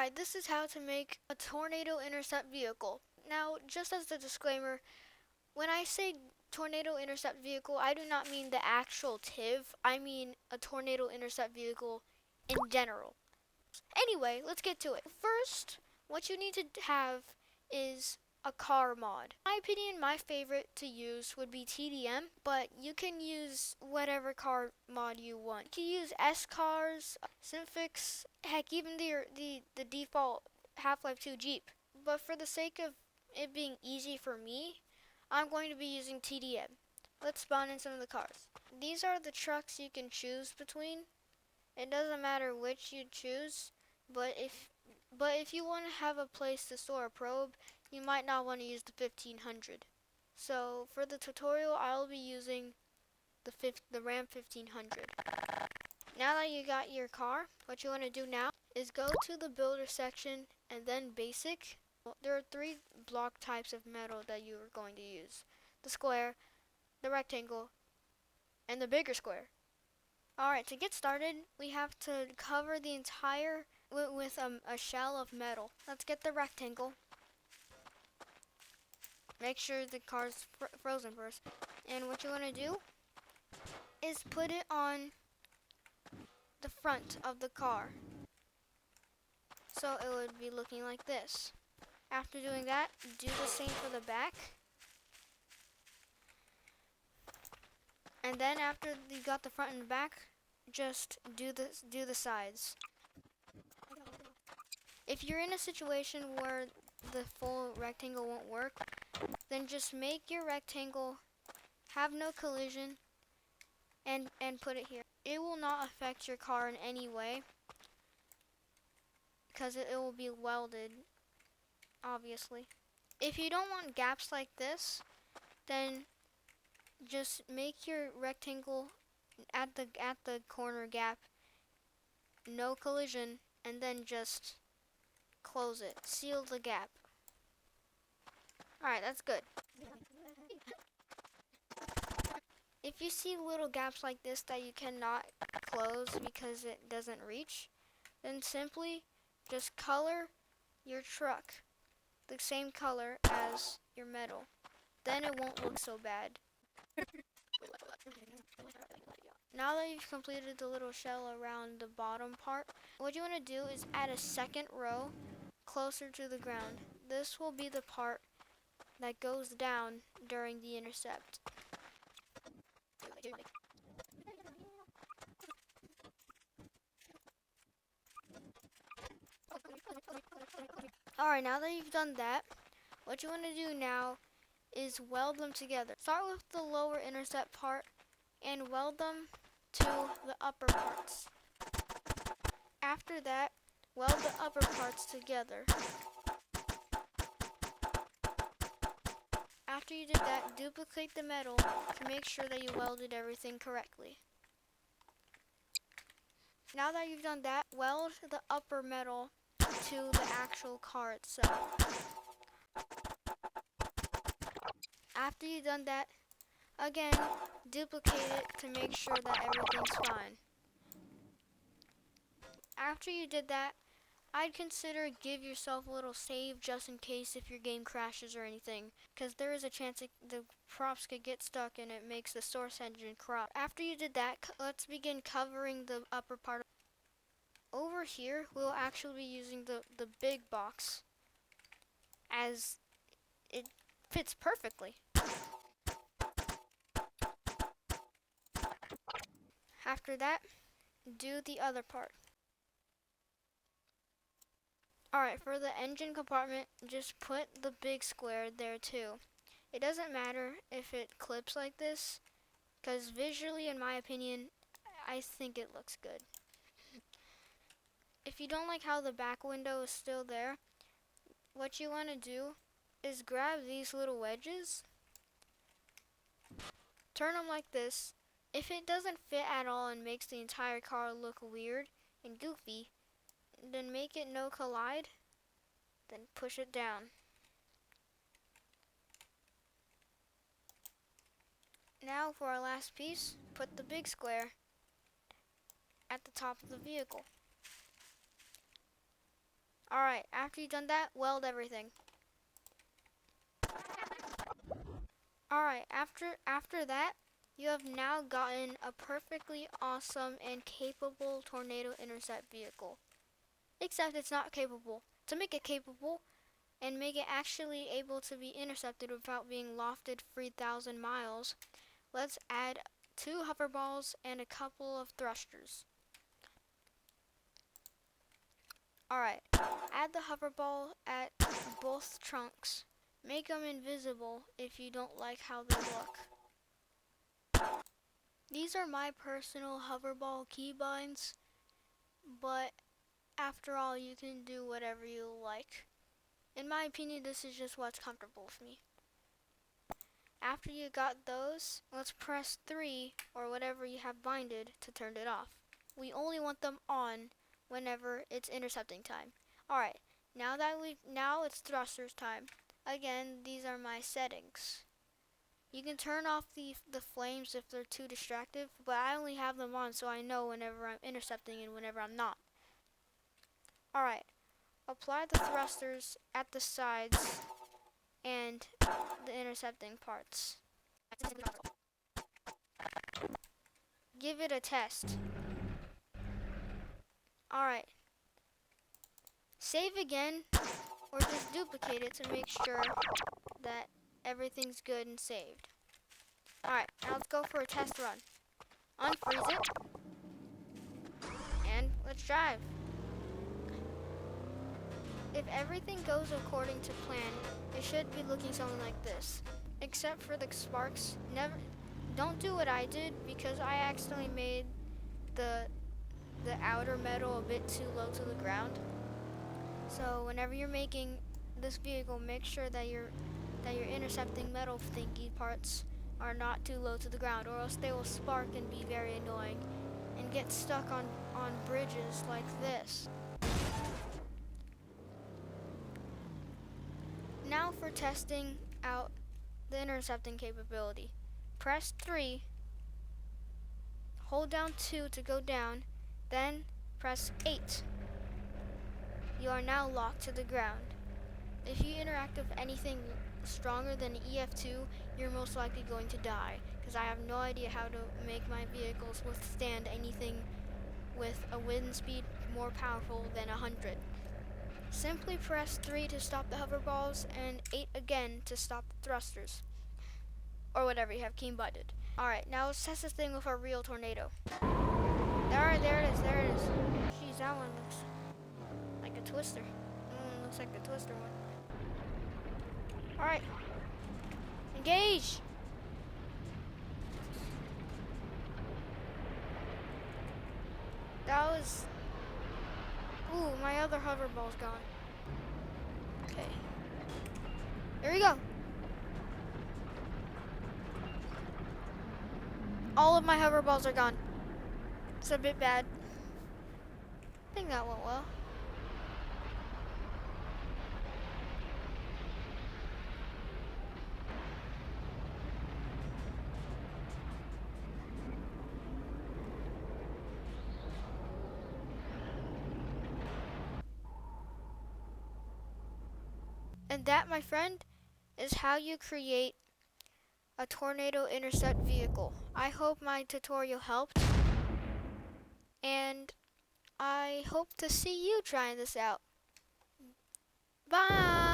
Alright, this is how to make a tornado intercept vehicle. Now, just as a disclaimer, when I say tornado intercept vehicle, I do not mean the actual TIV. I mean a tornado intercept vehicle in general. Anyway, let's get to it. First, what you need to have is a car mod. In my opinion, my favorite to use would be TDM, but you can use whatever car mod you want. You can use S cars, Simfix, heck, even the default Half-Life 2 Jeep. But for the sake of it being easy for me, I'm going to be using TDM. Let's spawn in some of the cars. These are the trucks you can choose between. It doesn't matter which you choose, but if you want to have a place to store a probe, you might not want to use the 1500. So for the tutorial, I'll be using the Ram 1500. Now that you got your car, what you want to do now is go to the builder section and then basic. There are 3 block types of metal that you are going to use: the square, the rectangle, and the bigger square. Alright, to get started, we have to cover the entire with a shell of metal. Let's get the rectangle. Make sure the car's frozen first. And what you want to do is put it on the front of the car. So it would be looking like this. After doing that, do the same for the back. And then after you got the front and back, just do the sides. If you're in a situation where the full rectangle won't work, then just make your rectangle have no collision and put it here. It will not affect your car in any way because it will be welded, obviously. If you don't want gaps like this, then just make your rectangle at the corner gap no collision, and then just close it. Seal the gap. Alright, that's good. If you see little gaps like this that you cannot close because it doesn't reach, then simply just color your truck the same color as your metal. Then it won't look so bad. Now that you've completed the little shell around the bottom part, what you want to do is add a second row closer to the ground. This will be the part that goes down during the intercept. Alright, now that you've done that, what you want to do now is weld them together. Start with the lower intercept part and weld them to the upper parts. After that, weld the upper parts together. After you did that, duplicate the metal to make sure that you welded everything correctly. Now that you've done that, weld the upper metal to the actual car itself. After you've done that, again, duplicate it to make sure that everything's fine. After you did that, I'd consider give yourself a little save just in case if your game crashes or anything, because there is a chance the props could get stuck and it makes the source engine corrupt. After you did that, let's begin covering the upper part. Over here, we'll actually be using the big box, as it fits perfectly. After that, do the other part. Alright, for the engine compartment, just put the big square there too. It doesn't matter if it clips like this, because visually, in my opinion, I think it looks good. If you don't like how the back window is still there, what you want to do is grab these little wedges, turn them like this. If it doesn't fit at all and makes the entire car look weird and goofy, then make it no collide, then push it down. Now for our last piece, put the big square at the top of the vehicle. Alright, after you've done that, weld everything. Alright, after that, you have now gotten a perfectly awesome and capable tornado intercept vehicle. Except it's not capable. To make it capable and make it actually able to be intercepted without being lofted 3,000 miles, let's add 2 hoverballs and a couple of thrusters. Alright, add the hoverball at both trunks. Make them invisible if you don't like how they look. These are my personal hoverball keybinds, but after all, you can do whatever you like. In my opinion, this is just what's comfortable with me. After you got those, let's press 3 or whatever you have binded to turn it off. We only want them on whenever it's intercepting time. Alright, now it's thrusters time. Again, these are my settings. You can turn off the flames if they're too distractive, but I only have them on so I know whenever I'm intercepting and whenever I'm not. Alright, apply the thrusters at the sides and the intercepting parts. Give it a test. Alright. Save again, or just duplicate it to make sure that everything's good and saved. Alright, now let's go for a test run. Unfreeze it, and let's drive. If everything goes according to plan, it should be looking something like this. Except for the sparks, don't do what I did because I accidentally made the outer metal a bit too low to the ground. So whenever you're making this vehicle, make sure that your intercepting metal thingy parts are not too low to the ground, or else they will spark and be very annoying and get stuck on bridges like this. Now for testing out the intercepting capability. Press 3, hold down 2 to go down, then press 8. You are now locked to the ground. If you interact with anything stronger than EF2, you're most likely going to die, because I have no idea how to make my vehicles withstand anything with a wind speed more powerful than 100. Simply press 3 to stop the hoverballs and 8 again to stop the thrusters, or whatever you have key binded. Alright, now let's test this thing with our real tornado. Alright, there it is. Jeez, that one looks like a twister. Looks like the twister one. Alright. Engage! That was... Ooh, my other hoverball's gone. Okay. Here we go. All of my hoverballs are gone. It's a bit bad. I think that went well. And that, my friend, is how you create a tornado intercept vehicle. I hope my tutorial helped, and I hope to see you trying this out. Bye!